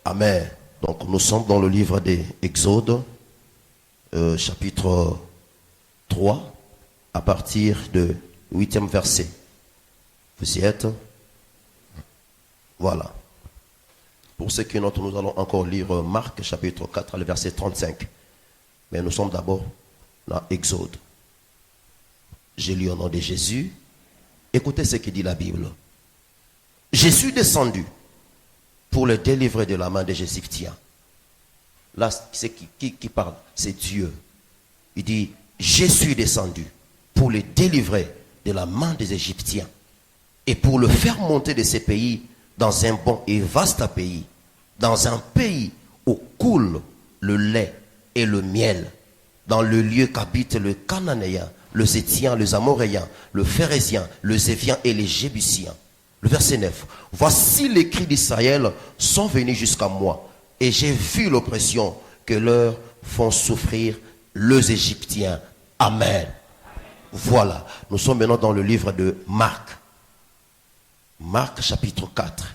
Amen. Donc nous sommes dans le livre des Exodes, chapitre 3, à partir de 8e verset. Vous y êtes? Voilà. Pour ceux qui notent, nous allons encore lire Marc, chapitre 4, le verset 35. Mais nous sommes d'abord dans Exode. J'ai lu au nom de Jésus. Écoutez ce que dit la Bible. Jésus descendu pour le délivrer de la main des Égyptiens. Là, c'est qui parle? C'est Dieu. Il dit, je suis descendu pour le délivrer de la main des Égyptiens et pour le faire monter de ces pays dans un bon et vaste pays, dans un pays où coule le lait et le miel, dans le lieu qu'habitent le Cananéen, le Héthien, les Amoréens, le Phérézien, le Zévien et les Jébusiens. Le verset 9. Voici les cris d'Israël sont venus jusqu'à moi, et j'ai vu l'oppression que leur font souffrir les Égyptiens. Amen. Voilà. Nous sommes maintenant dans le livre de Marc. Marc chapitre 4.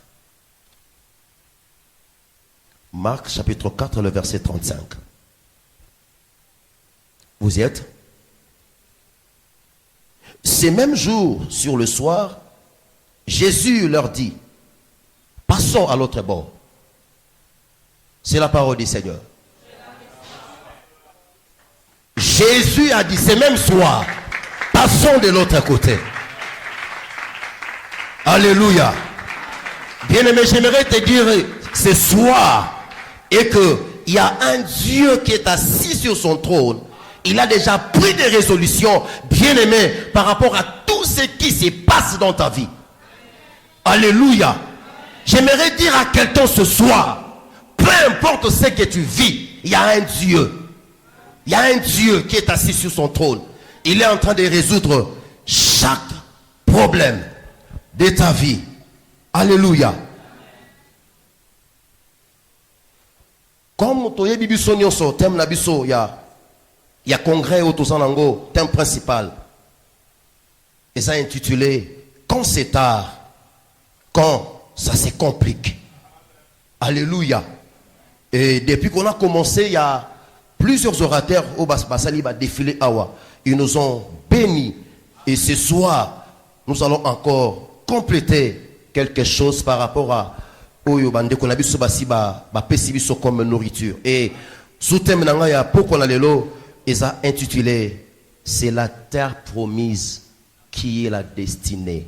Marc chapitre 4, le verset 35. Vous y êtes? Ces mêmes jours, sur le soir, Jésus leur dit, passons à l'autre bord. C'est la parole du Seigneur. Jésus a dit, ce même soir, passons de l'autre côté. Alléluia. Bien-aimé, j'aimerais te dire ce soir, et qu'il y a un Dieu qui est assis sur son trône. Il a déjà pris des résolutions, bien-aimé, par rapport à tout ce qui se passe dans ta vie. Alléluia. J'aimerais dire à quelqu'un ce soir, peu importe ce que tu vis, il y a un Dieu. Il y a un Dieu qui est assis sur son trône. Il est en train de résoudre chaque problème de ta vie. Alléluia. Comme tu es bibiso nyonso, thème na biso, il y a congrès au Tosanango, thème principal. Et ça intitulé quand c'est tard, quand ça se complique. Alléluia. Et depuis qu'on a commencé, il y a plusieurs orateurs au Basali va défiler Awa. Ils nous ont bénis. Et ce soir, nous allons encore compléter quelque chose par rapport à Oyo Bande qu'on a vu comme nourriture. Et sous thème nanga pourquoi lelo ils a intitulé c'est la terre promise qui est la destinée.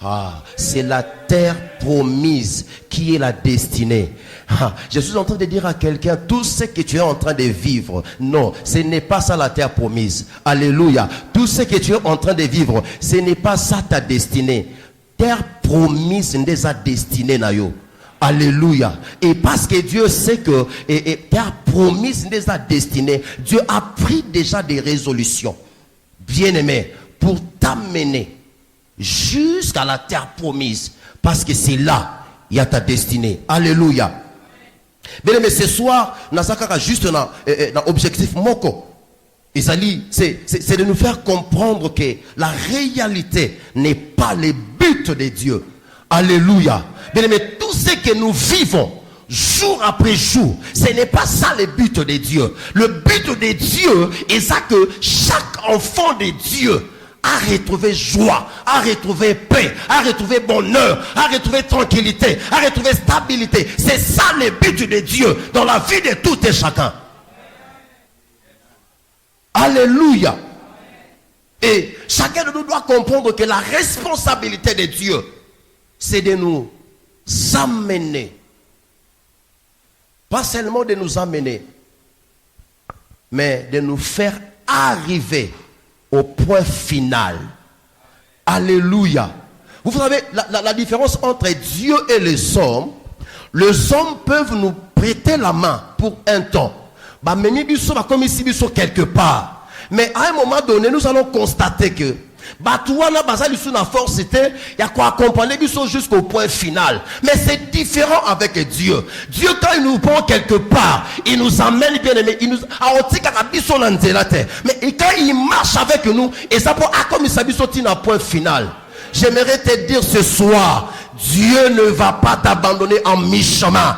Ah, c'est la terre promise qui est la destinée. Ah, je suis en train de dire à quelqu'un, tout ce que tu es en train de vivre, non, ce n'est pas ça la terre promise. Alléluia. Tout ce que tu es en train de vivre, ce n'est pas ça ta destinée. Terre promise n'est pas destinée na yo. Alléluia. Et parce que Dieu sait que terre promise n'est pas destinée, Dieu a pris déjà des résolutions, bien-aimé, pour t'amener jusqu'à la terre promise, parce que c'est là il y a ta destinée. Alléluia. Bien aimé, ce soir Nasaka juste un objectif moko. C'est de nous faire comprendre que la réalité n'est pas le but de Dieu. Alléluia. Bien aimé, tout ce que nous vivons jour après jour, ce n'est pas ça le but de Dieu. Le but de Dieu est ça que chaque enfant de Dieu à retrouver joie, à retrouver paix, à retrouver bonheur, à retrouver tranquillité, à retrouver stabilité. C'est ça le but de Dieu dans la vie de tout et chacun. Alléluia. Et chacun de nous doit comprendre que la responsabilité de Dieu, c'est de nous amener. Pas seulement de nous amener, mais de nous faire arriver au point final. Alléluia. Vous savez, la différence entre Dieu et les hommes peuvent nous prêter la main pour un temps. Comme ici, quelque part. Mais à un moment donné, nous allons constater que Batouana Bazali sous la force, c'était il y a quoi accompagner jusqu'au point final. Mais c'est différent avec Dieu. Dieu, quand il nous prend quelque part, il nous amène bien aimé. Il nous mais quand il marche avec nous, et ça pour comme il s'habille sorti un point final. J'aimerais te dire ce soir, Dieu ne va pas t'abandonner en mi-chemin.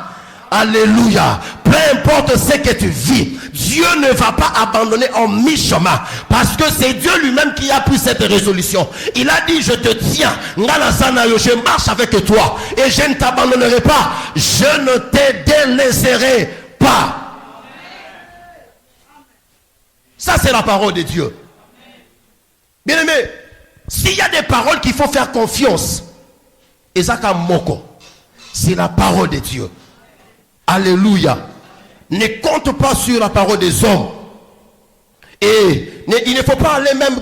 Alléluia. Peu importe ce que tu vis, Dieu ne va pas abandonner en mi-chemin. Parce que c'est Dieu lui-même qui a pris cette résolution. Il a dit, je te tiens. Je marche avec toi. Et je ne t'abandonnerai pas. Je ne te délaisserai pas. Ça, c'est la parole de Dieu. Bien aimé, s'il y a des paroles qu'il faut faire confiance, Ezaka Moko, c'est la parole de Dieu. Alléluia. Ne compte pas sur la parole des hommes. Et il ne faut pas aller même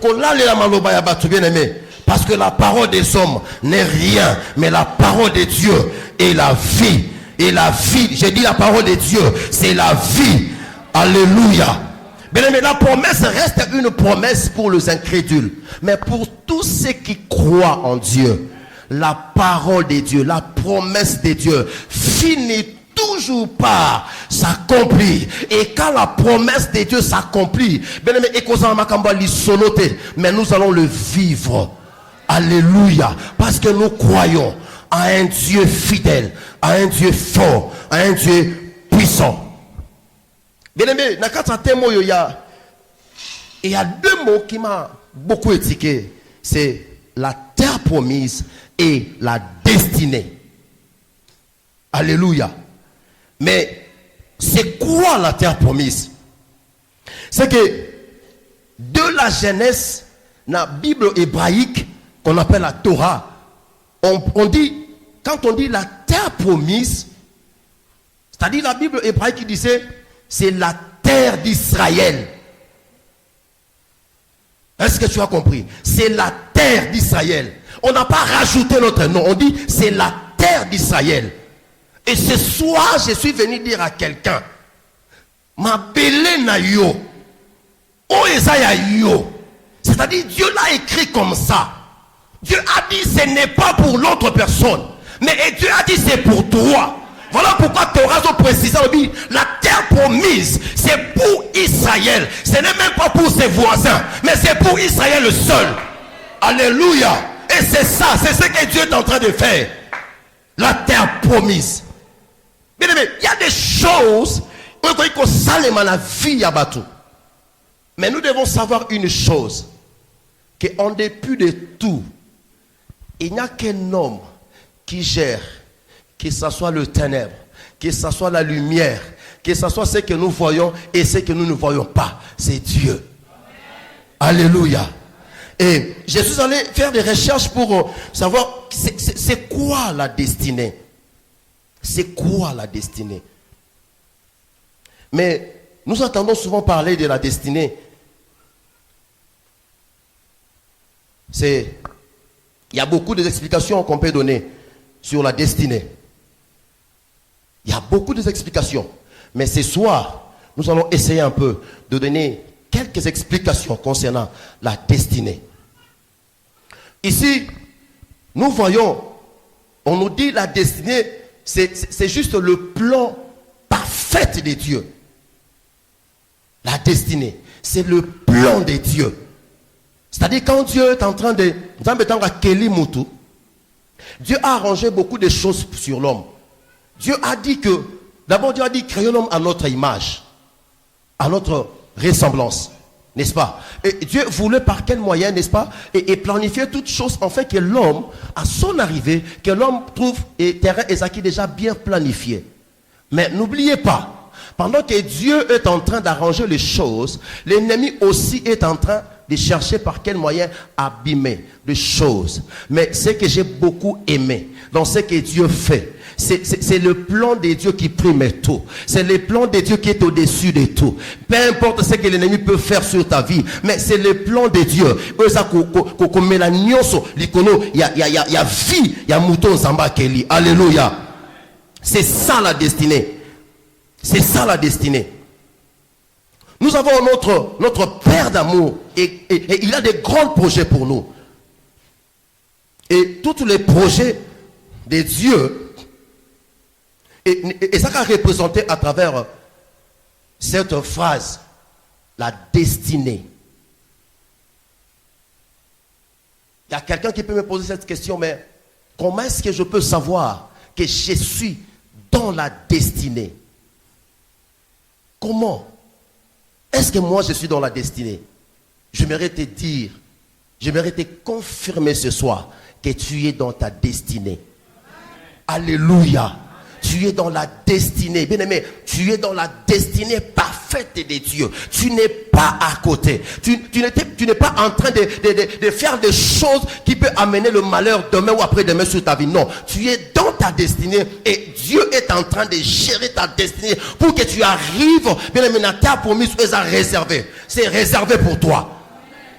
qu'on l'aille la maloba ya batu, bien aimé. Parce que la parole des hommes n'est rien. Mais la parole de Dieu est la vie. Et la vie, j'ai dit la parole de Dieu, c'est la vie. Alléluia. Bien aimé, la promesse reste une promesse pour les incrédules. Mais pour tous ceux qui croient en Dieu, la parole de Dieu, la promesse de Dieu finit toujours par s'accomplir. Et quand la promesse de Dieu s'accomplit, bien aimé, mais nous allons le vivre. Alléluia. Parce que nous croyons à un Dieu fidèle, à un Dieu fort, à un Dieu puissant. Bien aimé, il y a deux mots qui m'ont beaucoup étiqué. C'est la terre promise et la destinée. Alléluia. Mais c'est quoi la terre promise? C'est que de la Genèse, la Bible hébraïque qu'on appelle la Torah, on dit, quand on dit la terre promise, c'est-à-dire la Bible hébraïque qui disait, c'est la terre d'Israël. Est-ce que tu as compris? C'est la terre d'Israël. On n'a pas rajouté notre nom. On dit c'est la terre d'Israël. Et ce soir, je suis venu dire à quelqu'un, ma belle na yo, o ezaya yo. C'est-à-dire Dieu l'a écrit comme ça. Dieu a dit ce n'est pas pour l'autre personne, mais Dieu a dit c'est pour toi. Voilà pourquoi Torah a précisé, la terre promise, c'est pour Israël. Ce n'est même pas pour ses voisins, mais c'est pour Israël le seul. Alléluia. Et c'est ça, c'est ce que Dieu est en train de faire. La terre promise. Bien aimé, il y a des choses, mais nous devons savoir une chose, qu'en dépit de tout, il n'y a qu'un homme qui gère, que ce soit le ténèbre, que ce soit la lumière, que ce soit ce que nous voyons et ce que nous ne voyons pas. C'est Dieu. Alléluia. Et je suis allé faire des recherches pour savoir c'est quoi la destinée. C'est quoi la destinée. Mais nous entendons souvent parler de la destinée. Il y a beaucoup d'explications qu'on peut donner sur la destinée. Il y a beaucoup d'explications. Mais ce soir, nous allons essayer un peu de donner quelques explications concernant la destinée. Ici, nous voyons, on nous dit la destinée, c'est juste le plan parfait de Dieu. La destinée, c'est le plan de Dieu. C'est-à-dire quand Dieu est en train de... Dieu a arrangé beaucoup de choses sur l'homme. Dieu a dit que, d'abord Dieu a dit créons l'homme à notre image, à notre ressemblance, n'est-ce pas? Et Dieu voulait par quel moyen, n'est-ce pas? Et planifier toutes choses en fait que l'homme, à son arrivée, que l'homme trouve et terrain Ezaki déjà bien planifié. Mais n'oubliez pas, pendant que Dieu est en train d'arranger les choses, l'ennemi aussi est en train de chercher par quel moyen abîmer les choses. Mais ce que j'ai beaucoup aimé dans ce que Dieu fait, c'est le plan de Dieu qui prime tout. C'est le plan de Dieu qui est au-dessus de tout. Peu importe ce que l'ennemi peut faire sur ta vie, mais c'est le plan de Dieu. Il y a vie, il y a mouton Zamba Kelly. Alléluia. C'est ça la destinée. C'est ça la destinée. Nous avons notre Père d'amour et il a des grands projets pour nous. Et tous les projets de Dieu, et ça a représenté à travers cette phrase, la destinée. Il y a quelqu'un qui peut me poser cette question, mais comment est-ce que je peux savoir que je suis dans la destinée. Comment? Est-ce que moi je suis dans la destinée? J'aimerais te dire, j'aimerais te confirmer ce soir que tu es dans ta destinée. Alléluia. Tu es dans la destinée. Bien aimé, tu es dans la destinée parfaite de Dieu. Tu n'es pas à côté. Tu n'es pas en train de faire des choses qui peuvent amener le malheur demain ou après-demain sur ta vie. Non, tu es dans ta destinée et Dieu est en train de gérer ta destinée pour que tu arrives, bien aimé, dans ta promise, c'est réservé. C'est réservé pour toi.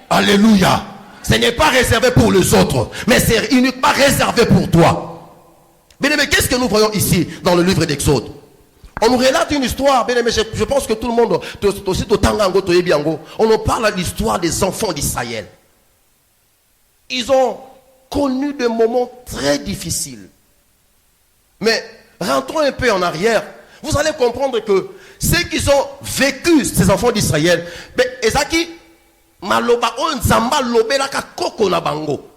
Alléluia. Ce n'est pas réservé pour les autres, mais c'est uniquement réservé pour toi. Bien aimé, qu'est-ce que nous voyons ici dans le livre d'Exode? On nous relate une histoire, bien aimé, je pense que tout le monde, on nous parle de l'histoire des enfants d'Israël. Ils ont connu des moments très difficiles. Mais rentrons un peu en arrière, vous allez comprendre que ceux qui ont vécu, ces enfants d'Israël, Ezaki, Maloba, Onzamba, Lobelaka, Koko na bango.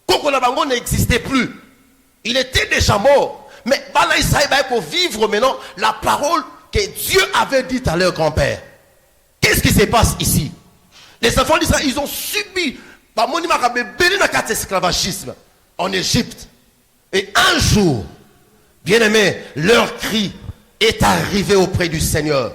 Koko na bango n'existait plus. Il était déjà mort. Mais Bala Israël pour vivre maintenant la parole que Dieu avait dite à leur grand-père. Qu'est-ce qui se passe ici? Les enfants d'Israël, ils ont subi l'esclavagisme en Égypte. Et un jour, bien aimé, leur cri est arrivé auprès du Seigneur.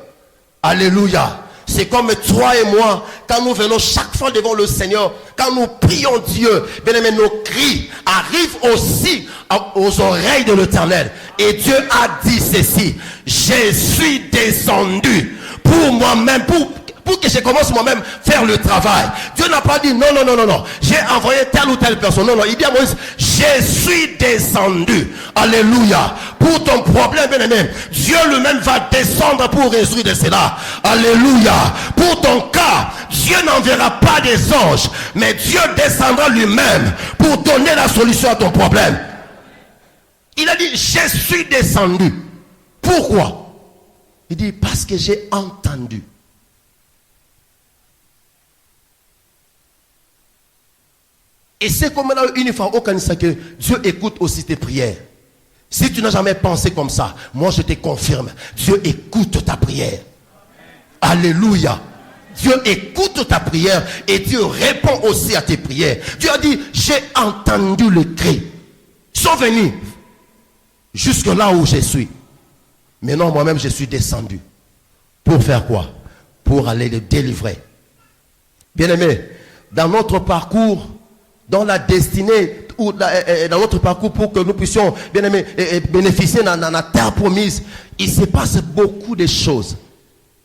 Alléluia. C'est comme toi et moi, quand nous venons chaque fois devant le Seigneur, quand nous prions Dieu, bien aimé, nos cris arrivent aussi aux oreilles de l'Éternel. Et Dieu a dit ceci: je suis descendu pour moi-même, pour que je commence moi-même faire le travail. Dieu n'a pas dit non, non, non, non, non, j'ai envoyé telle ou telle personne. Non, non, il dit à Moïse, je suis descendu. Alléluia. Pour ton problème, bien aimé, Dieu lui-même va descendre pour résoudre cela. Alléluia. Pour ton cas, Dieu n'enverra pas des anges, mais Dieu descendra lui-même pour donner la solution à ton problème. Il a dit, je suis descendu. Pourquoi? Il dit, parce que j'ai entendu. Et c'est comme là, une fois, au Kanisa, que Dieu écoute aussi tes prières. Si tu n'as jamais pensé comme ça, moi je te confirme, Dieu écoute ta prière. Alléluia. Dieu écoute ta prière et Dieu répond aussi à tes prières. Dieu a dit, j'ai entendu le cri. Ils sont venus jusque là où je suis. Maintenant, moi-même, je suis descendu. Pour faire quoi? Pour aller le délivrer. Bien-aimé, dans notre parcours, dans la destinée, ou dans notre parcours pour que nous puissions, bien aimé, bénéficier dans la terre promise, il se passe beaucoup de choses.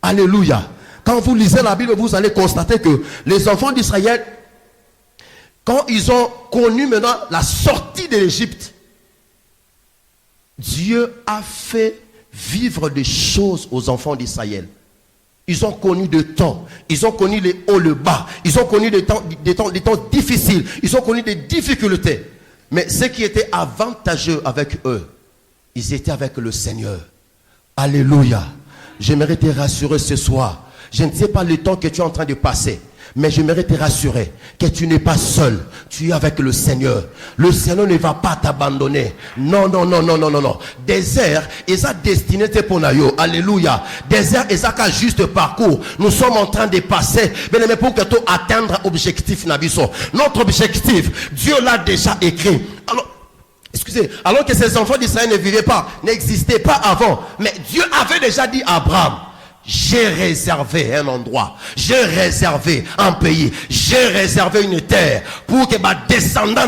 Alléluia. Quand vous lisez la Bible, vous allez constater que les enfants d'Israël, quand ils ont connu maintenant la sortie de l'Égypte, Dieu a fait vivre des choses aux enfants d'Israël. Ils ont connu des temps, ils ont connu les hauts, le bas, ils ont connu des temps difficiles, ils ont connu des difficultés. Mais ce qui était avantageux avec eux, ils étaient avec le Seigneur. Alléluia. J'aimerais te rassurer ce soir. Je ne sais pas le temps que tu es en train de passer, mais j'aimerais te rassurer que tu n'es pas seul. Tu es avec le Seigneur. Le Seigneur ne va pas t'abandonner. Non, non, non, non, non, non, non. Désert, et sa destinée pour Nayo. Alléluia. Désert, et ça juste parcours. Nous sommes en train de passer. Mais pour que tu atteindre l'objectif Nabiso. Notre objectif, Dieu l'a déjà écrit. Alors, excusez, alors que ces enfants d'Israël ne vivaient pas, n'existaient pas avant. Mais Dieu avait déjà dit à Abraham, j'ai réservé un endroit, j'ai réservé un pays, j'ai réservé une terre pour que ma descendants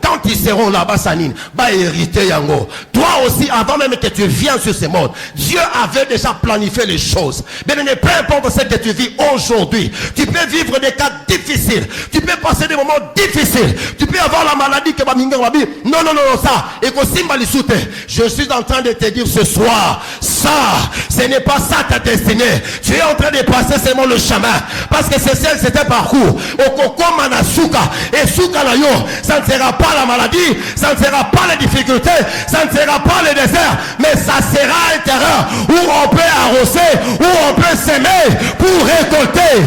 quand ils seront là-bas, Sanine, hériter yango. Toi aussi, avant même que tu viennes sur ce monde, Dieu avait déjà planifié les choses. Mais peu importe ce que tu vis aujourd'hui, tu peux vivre des cas difficiles, tu peux passer des moments difficiles, tu peux avoir la maladie que non, non, non, non, ça, et que je suis en train de te dire ce soir, ça, ce n'est pas ça ta destinée. Tu es en train de passer seulement le chemin. Parce que c'est un parcours. Et ça ne sera pas la maladie, ça ne sera pas les difficultés, ça ne sera pas le désert, mais ça sera un terrain où on peut arroser, où on peut s'aimer pour récolter.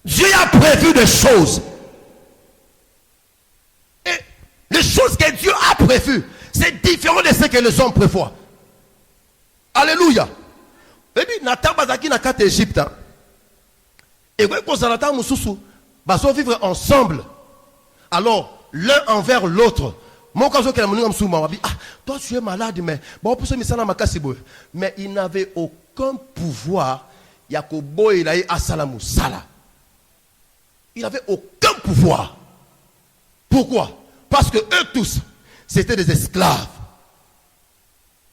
Dieu a prévu des choses. Et les choses que Dieu a prévues, c'est différent de ce que les hommes prévoient. Alléluia. Et puis, Nathan Bazaki n'a qu'à Égypte. Et quand on va vivre ensemble. Alors, l'un envers l'autre. Toi tu es malade, mais il n'avait aucun pouvoir. Il n'avait aucun pouvoir. Pourquoi? Parce que eux tous, c'était des esclaves.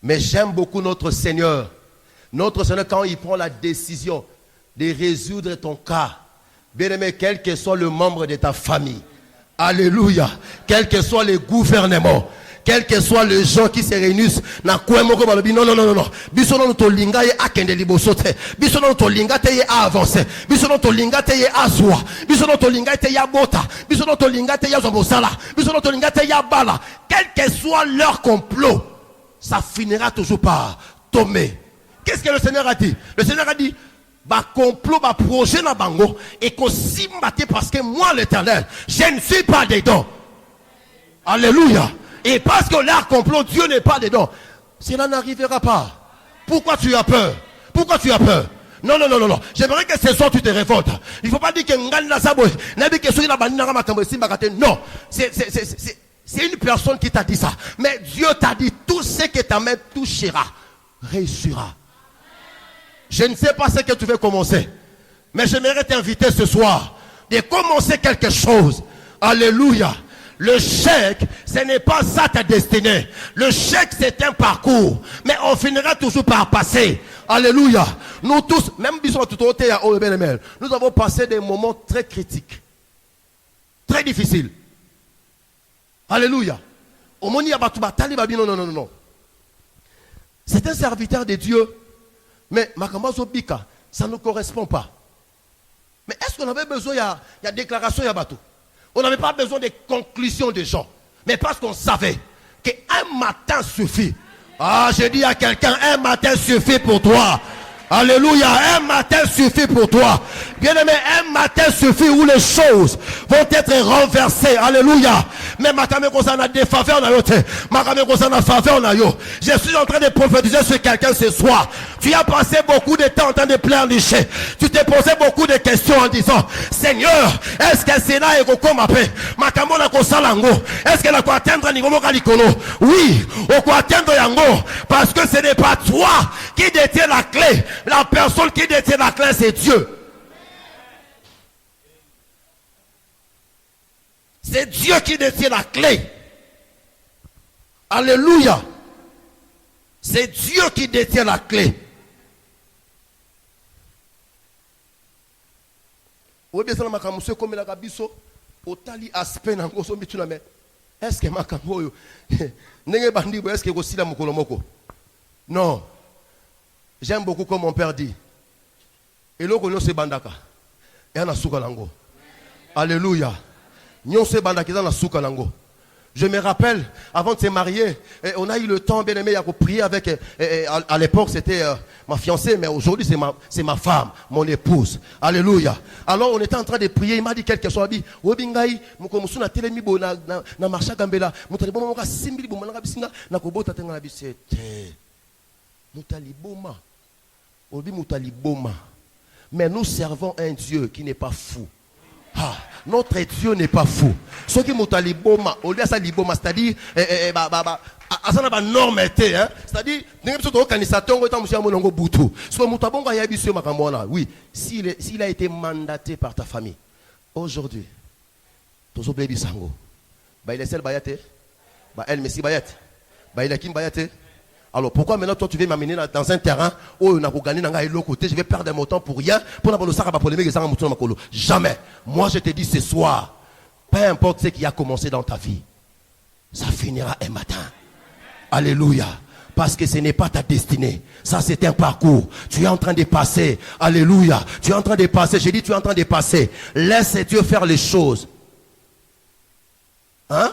Mais j'aime beaucoup notre Seigneur. Notre Seigneur, quand il prend la décision de résoudre ton cas, bien aimé, quel que soit le membre de ta famille, alléluia, quels que soient les gouvernements, quels que soient les gens qui se réunissent, non, bisono to linga ye akende liboso te, bisono to linga te ye avancer, bisono to linga te ye azwa, bisono to linga te ya bota, bisono to linga te ya zobosala, bisono to linga te ya bala, quel que soit leur complot, ça finira toujours par tomber. Qu'est-ce que le Seigneur a dit? Le Seigneur a dit, bah complot, bah projet na bango, et qu'on s'y batte parce que moi l'Éternel, je ne suis pas dedans. Alléluia. Et parce que leur complot, Dieu n'est pas dedans. Cela n'arrivera pas. Pourquoi tu as peur? Pourquoi tu as peur? Non, non, non, non, non. J'aimerais que ce soir tu te révoltes. Il ne faut pas dire que non. C'est une personne qui t'a dit ça. Mais Dieu t'a dit tout ce que ta main touchera réussira. Je ne sais pas ce que tu veux commencer. Mais j'aimerais t'inviter ce soir de commencer quelque chose. Alléluia. Le chèque, ce n'est pas ça ta destinée. Le chèque, c'est un parcours. Mais on finira toujours par passer. Alléluia. Nous tous, même nous avons passé des moments très critiques. Très difficiles. Alléluia. Non, non, non, non. C'est un serviteur de Dieu. Mais Makamazo Bika, ça ne nous correspond pas. Mais est-ce qu'on avait besoin, il y a déclaration, il y a bateau. On n'avait pas besoin de conclusions des gens. Mais parce qu'on savait qu'un matin suffit. Ah, je dis à quelqu'un, un matin suffit pour toi. Alléluia, un matin suffit pour toi. Bien aimé, un matin suffit où les choses vont être renversées. Alléluia. Mais je suis en train de prophétiser sur quelqu'un ce soir. Tu as passé beaucoup de temps en train de pleurnicher. Tu t'es posé beaucoup de questions en disant, Seigneur, est-ce que c'est là et qu'on m'appelle? Est-ce qu'elle a atteindre niveau Mokalikolo? Oui, on atteindre Yango. Parce que ce n'est pas toi qui détient la clé. La personne qui détient la clé, c'est Dieu. C'est Dieu qui détient la clé. Alléluia. C'est Dieu qui détient la clé. Est-ce que non. J'aime beaucoup comme mon père dit. Et l'eau qu'on se bandaka. Et on a souka lango. Alléluia. Nyon se bandaka dans la souka lango. Je me rappelle, avant de se marier, on a eu le temps, bien aimé, à prier avec, à l'époque c'était ma fiancée, mais aujourd'hui c'est ma femme, mon épouse. Alléluia. Alors on était en train de prier, il m'a dit quelque chose, il m'a dit, Wobingaï, mukomusu na telemi bo na marcha gambela, mutali bo moka simbili bo mananga bisinga, na kobota tenga na bisete. Mutali boma. Obi mutali boma. Mais nous servons un Dieu qui n'est pas fou. Ah, notre Dieu n'est pas fou. Ce qui mutali boma, au lieu de ça liboma, c'est-à-dire asana ba norme était, hein, c'est-à-dire n'importe biso to kanisa tongo ta musia monongo butu. Ce que mutabonga ya biso makamona. Oui, s'il a été mandaté par ta famille. Aujourd'hui, tozo bebi sango. Ba il est seul bayate. Ba elle messi bayate. Ba il a kim bayate. Alors pourquoi maintenant toi tu veux m'amener dans un terrain où on a gagné dans l'autre côté, je vais perdre mon temps pour rien pour la polémique jamais. Moi je te dis ce soir, peu importe ce qui a commencé dans ta vie, ça finira un matin. Alléluia. Parce que ce n'est pas ta destinée. Ça c'est un parcours. Tu es en train de passer. Alléluia. Tu es en train de passer. J'ai dit tu es en train de passer. Laisse Dieu faire les choses. Hein?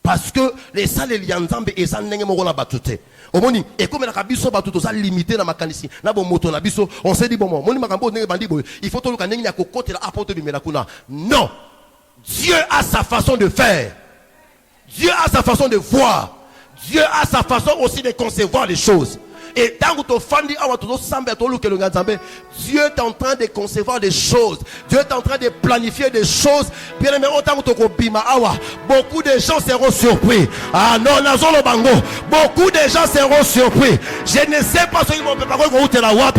Parce que les salles lianzambe et ça n'engage pas batute. Omoni et comme la kabiso batuto ça limité na makanisi na bo moto na biso on s'est dit bon moni makambo n'engage bandi boy il faut tout le caneng ya kokote la apporte bimela kuna non Dieu a sa façon de faire. Dieu a sa façon de voir. Dieu a sa façon aussi de concevoir les choses. Et tant que Dieu est en train de concevoir des choses. Dieu est en train de planifier des choses. Bien aimé, beaucoup de gens seront surpris. Ah non, beaucoup de gens seront surpris. Je ne sais pas ce qu'ils vont faire,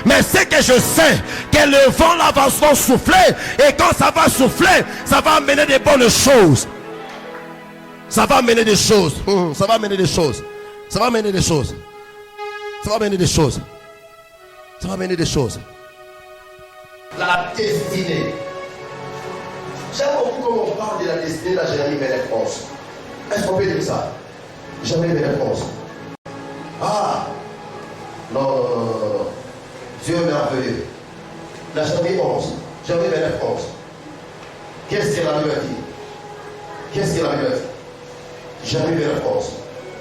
mais c'est que je sais que le vent là va souffler. Et quand ça va souffler, ça va amener des bonnes choses. Ça va amener des choses. Ça va amener des choses. Ça va amener des choses. Ça va amener des choses. Ça va amener des choses. La destinée. J'aime beaucoup quand on parle de la destinée, là, j'ai jamais mes réponses. Est-ce qu'on peut dire ça? Jamais mes réponses. Ah! Non, non, non, non, non. Dieu est merveilleux. La jamais 11. Jamais mes réponses. Qu'est-ce que la Bible dit? Qu'est-ce que la Bible dit? Jamais mes réponses.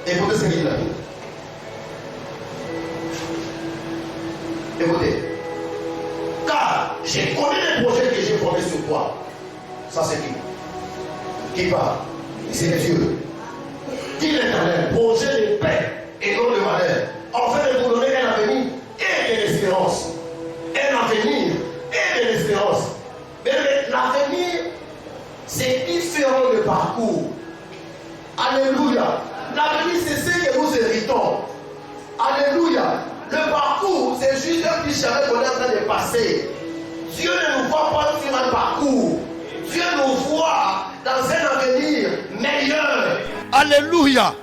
Écoutez ce qu'il dit la Bible. Écoutez, car je connais les projets que j'ai formés sur toi. Ça c'est qui parle? C'est Dieu. Dit l'Éternel, projet de paix et non de malheur, afin de vous donner un avenir et de l'espérance. Un avenir et de l'espérance. Mais l'avenir, c'est différent du parcours. Alléluia. L'avenir, c'est ce que nous héritons. Alléluia. Le parcours, c'est juste un petit chemin qu'on est en train de passer. Dieu ne nous voit pas sur un parcours. Dieu nous voit dans un avenir meilleur. Alléluia.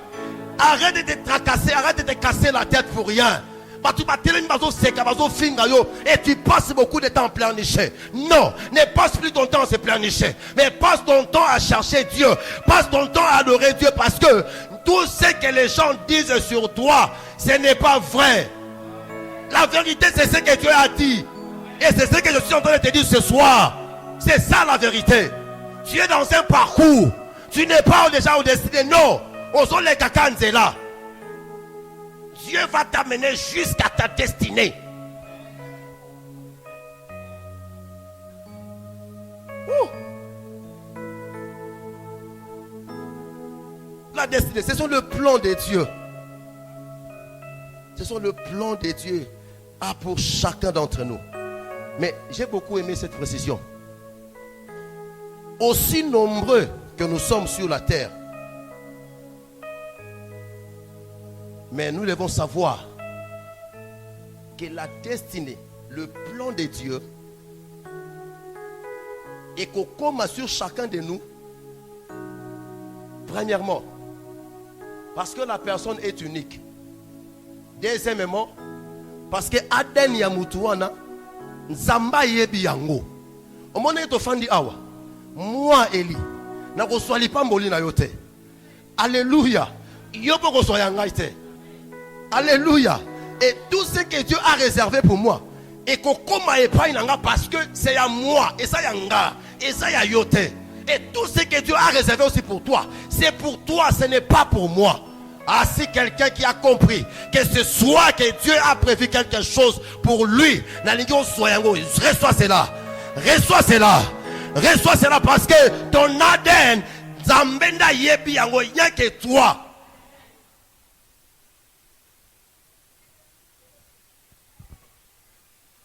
Arrête de te tracasser, arrête de te casser la tête pour rien. Et tu passes beaucoup de temps en pleurnicher. Non, ne passe plus ton temps à se pleurnicher, mais passe ton temps à chercher Dieu. Passe ton temps à adorer Dieu, parce que tout ce que les gens disent sur toi, ce n'est pas vrai. La vérité, c'est ce que Dieu a dit. Et c'est ce que je suis en train de te dire ce soir. C'est ça la vérité. Tu es dans un parcours. Tu n'es pas déjà au destiné. Non. Osons les cacanzes là. Dieu va t'amener jusqu'à ta destinée. La destinée, ce sont le plan de Dieu. Ce sont le plan de Dieu pour chacun d'entre nous. Mais j'ai beaucoup aimé cette précision. Aussi nombreux que nous sommes sur la terre, mais nous devons savoir que la destinée, le plan de Dieu, est qu'on commence sur chacun de nous. Premièrement, parce que la personne est unique. Deuxièmement, parce que Aden Yamutuana, Nzamba yebi yango. Omone to fandi awa. Moi Eli, na ko swali pa mboli na yote. Alléluia. Yopo ko soyanga ite. Alléluia. Et tout ce que Dieu a réservé pour moi, et qu'on koma epai nanga, parce que c'est à moi, et ça yanga, et ça ya yote. Et tout ce que Dieu a réservé aussi pour toi, c'est pour toi, ce n'est pas pour moi. Ah, si quelqu'un qui a compris que ce soit que Dieu a prévu quelque chose pour lui, reçois cela. Reçois cela. Reçois cela, parce que ton Aden, Zambenda yebi yango, il n'y a que toi.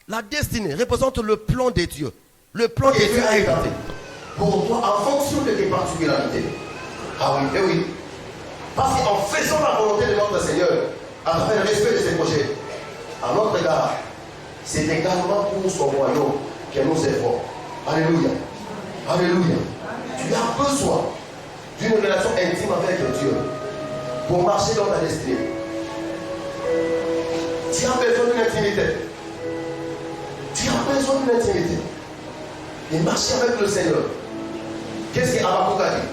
La destinée représente le plan de Dieu. Le plan que Dieu a établi pour toi en fonction de tes particularités. Ah oui, eh oui. Parce qu'en faisant la volonté de notre Seigneur, à travers le respect de ses projets, à notre égard, c'est également pour son royaume que nous œuvrons. Alléluia. Alléluia. Tu as besoin d'une relation intime avec Dieu pour marcher dans ta destinée. Tu as besoin d'une intimité. Tu as besoin d'une intimité. Et marcher avec le Seigneur. Qu'est-ce que Habakkuk a dit?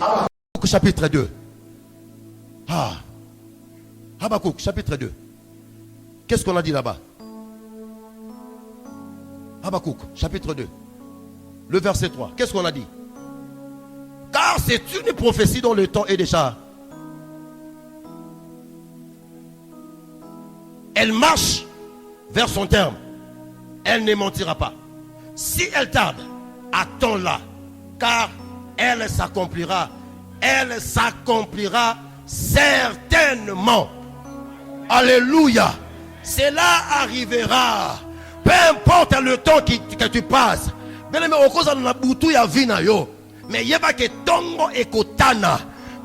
Habakkuk chapitre 2. Habakkuk chapitre 2. Qu'est-ce qu'on a dit là-bas? Habakkuk chapitre 2. Le verset 3. Qu'est-ce qu'on a dit? Car c'est une prophétie dont le temps est déjà. Elle marche vers son terme. Elle ne mentira pas. Si elle tarde, attends-la. car elle s'accomplira. Elle s'accomplira certainement. Alléluia. Cela arrivera. Peu importe le temps que tu passes. Mais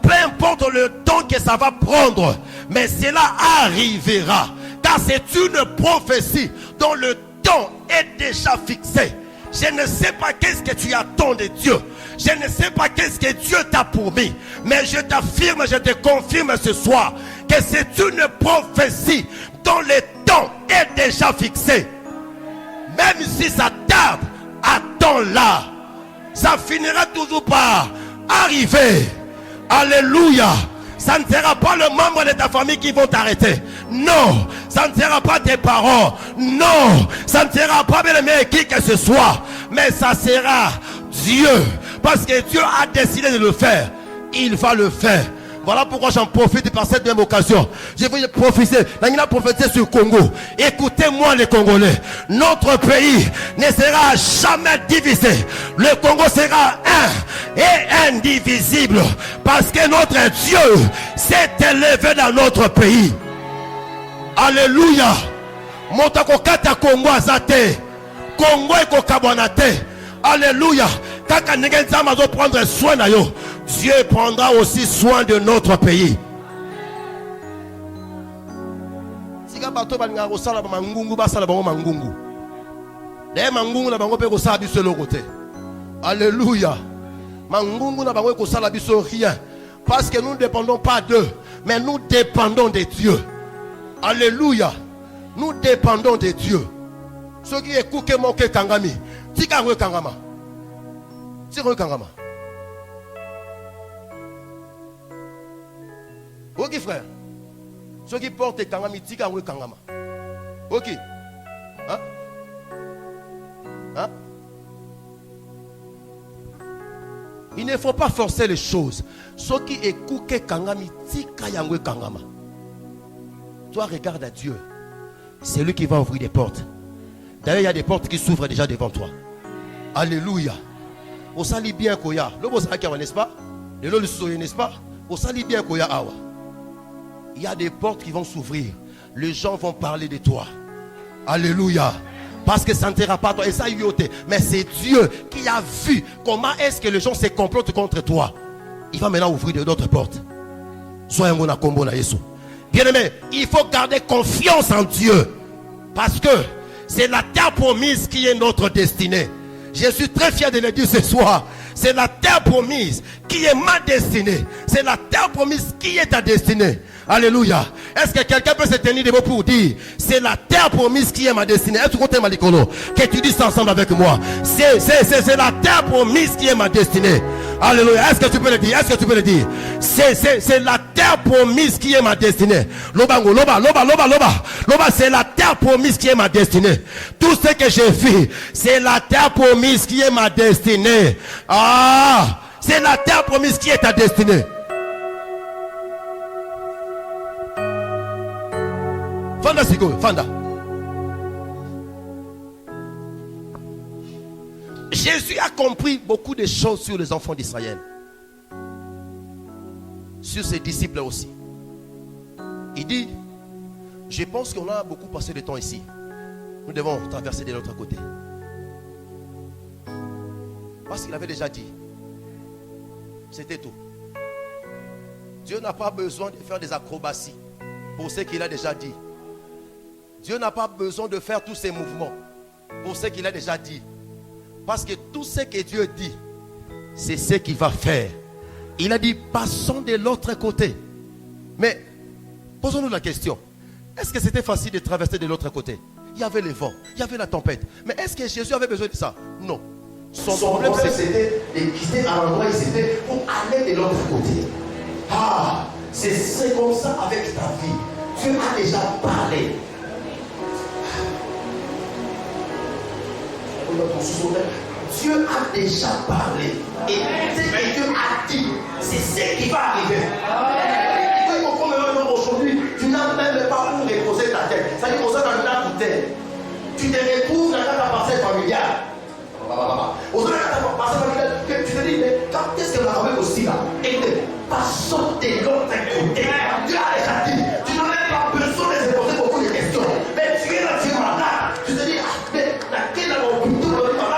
peu importe le temps que ça va prendre, mais cela arrivera. Car c'est une prophétie dont le temps est déjà fixé. Je ne sais pas qu'est-ce que tu attends de Dieu. Je ne sais pas qu'est-ce que Dieu t'a promis. Mais je t'affirme, je te confirme ce soir que c'est une prophétie dont le temps est déjà fixé. Même si ça tarde, attends-la. Ça finira toujours par arriver. Alléluia. Ça ne sera pas le membre de ta famille qui vont t'arrêter. Non. Ça ne sera pas tes parents. Non. Ça ne sera pas bien aimé qui que ce soit. Mais ça sera Dieu. Parce que Dieu a décidé de le faire. Il va le faire. Voilà pourquoi j'en profite par cette même occasion. Je veux prophétiser. Il a prophétisé sur le Congo. Écoutez-moi les Congolais. Notre pays ne sera jamais divisé. Le Congo sera un et indivisible. Parce que notre Dieu s'est élevé dans notre pays. Alléluia. Motako kata Congo azate. Congo eko kabwanate. Alléluia. Kaka ngenza mazo prendre soin na yo. Dieu prendra aussi soin de notre pays. Sika bato balinga ko sala ba mangungu ba sala bango mangungu. De mangungu na bango pe ko sala biso le côté. Alléluia. Mangungu na bango ko sala biso rien. Parce que nous ne dépendons pas d'eux, mais nous dépendons de Dieu. Alléluia. Nous dépendons de Dieu. Ce qui est kouke moke kangami. Tika re kangama. Tika re kangama. Ok frère. Ceux qui portent kangami tika re kangama. Ok. Hein? Hein? Il ne faut pas forcer les choses. Ceux qui écoutent kangami tika yangwe kangama. Toi regarde à Dieu. C'est lui qui va ouvrir des portes. D'ailleurs, il y a des portes qui s'ouvrent déjà devant toi. Alléluia. On salit bien Koya. Le beau salit, n'est-ce pas? Le lot le n'est-ce pas? On salit bien Koya Awa. Il y a des portes qui vont s'ouvrir. Les gens vont parler de toi. Alléluia. Parce que ça ne sera pas toi. Et ça, mais c'est Dieu qui a vu comment est-ce que les gens se complotent contre toi. Il va maintenant ouvrir d'autres portes. Soyez mon combo na Yesu. Bien aimé, il faut garder confiance en Dieu. Parce que c'est la terre promise qui est notre destinée. Je suis très fier de le dire ce soir. C'est la terre promise qui est ma destinée. C'est la terre promise qui est ta destinée. Alléluia. Est-ce que quelqu'un peut se tenir debout pour dire c'est la terre promise qui est ma destinée? Est-ce que tu Malikolo? Que tu dis ça ensemble avec moi. C'est la terre promise qui est ma destinée. Alléluia. Est-ce que tu peux le dire? Est-ce que tu peux le dire? C'est la terre promise qui est ma destinée. Lobango, loba, c'est la terre promise qui est ma destinée. Tout ce que j'ai fait, c'est la terre promise qui est ma destinée. Ah, c'est la terre promise qui est ta destinée. Fanda Sigo, Fanda. Jésus a compris beaucoup de choses sur les enfants d'Israël. Sur ses disciples aussi. Il dit, je pense qu'on a beaucoup passé de temps ici. Nous devons traverser de l'autre côté. Parce qu'il avait déjà dit. C'était tout. Dieu n'a pas besoin de faire des acrobaties pour ce qu'il a déjà dit. Dieu n'a pas besoin de faire tous ces mouvements pour ce qu'il a déjà dit. Parce que tout ce que Dieu dit, c'est ce qu'il va faire. Il a dit, passons de l'autre côté. Mais, posons-nous la question. Est-ce que c'était facile de traverser de l'autre côté? Il y avait le vent, il y avait la tempête. Mais est-ce que Jésus avait besoin de ça? Non. Son problème, c'était de quitter un endroit où il était pour aller de l'autre côté. Ah, c'est comme ça avec ta vie. Dieu a déjà parlé. Dieu a déjà parlé. Et ce que Dieu a dit, c'est ce qui va arriver. Il faut comprendre aujourd'hui, tu n'as même pas où reposer ta tête. Ça dit qu'on s'est dans la tête. Tu te retrouves dans ta parcelle familiale. Tu te dis, aussi là. Écoutez, pas sauter l'autre côté. Dieu a déjà dit, tu n'as même pas besoin de se poser beaucoup de questions. Mais tu es là, tu es malade. Tu te dis, mais laquelle est mon plutôt le malade?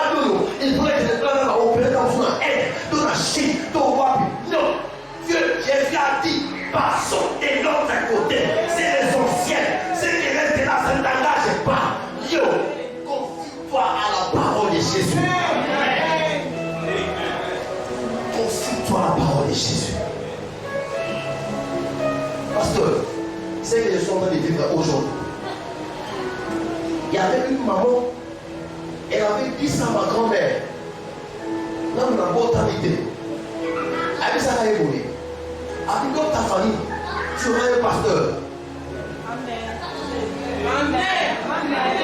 Il pourrait être là, opérer dans une aide, dans la Chine, dans le Wabi. Non, Dieu, Jésus a dit, pas sauter l'autre côté. C'est l'essentiel. Ce qui reste là, ça ne t'engage pas. Yo, confie-toi à la parole de Jésus. Confie-toi à la parole de Jésus. Pasteur, c'est que je suis en train de vivre aujourd'hui. Il y avait une maman, elle avait dit ça à ma grand-mère. Là, on a beau t'inviter. Elle dit ça à évoluer. Avec dans ta famille, tu auras un pasteur. Amen. Amen. Amen.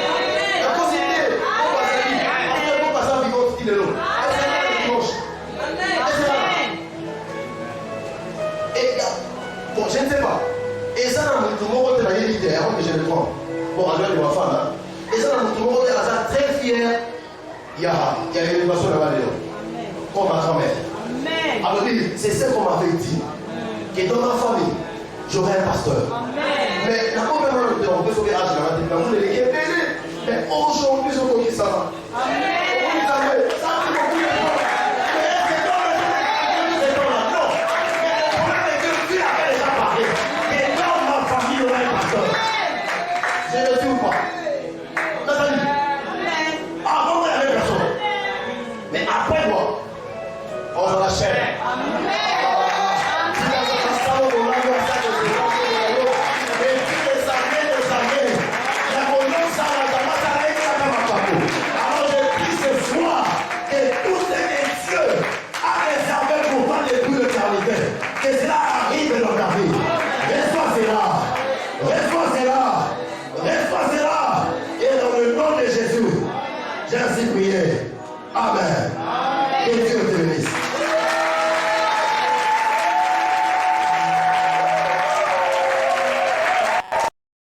La possibilité, on va passer vivant qui est l'autre. Bon, je ne sais pas. Et ça, tout le monde est l'idée avant que je le prenne. Bon, je vais ma femme. Et ça, tout le monde est très fier. Il y a une élévation là-bas dedans. Comme ma grand-mère. Alors, c'est ce qu'on m'avait dit. Que dans ma famille, j'aurai un pasteur. Mais la première fois, on peut sauver l'âge, mais aujourd'hui, on dit ça.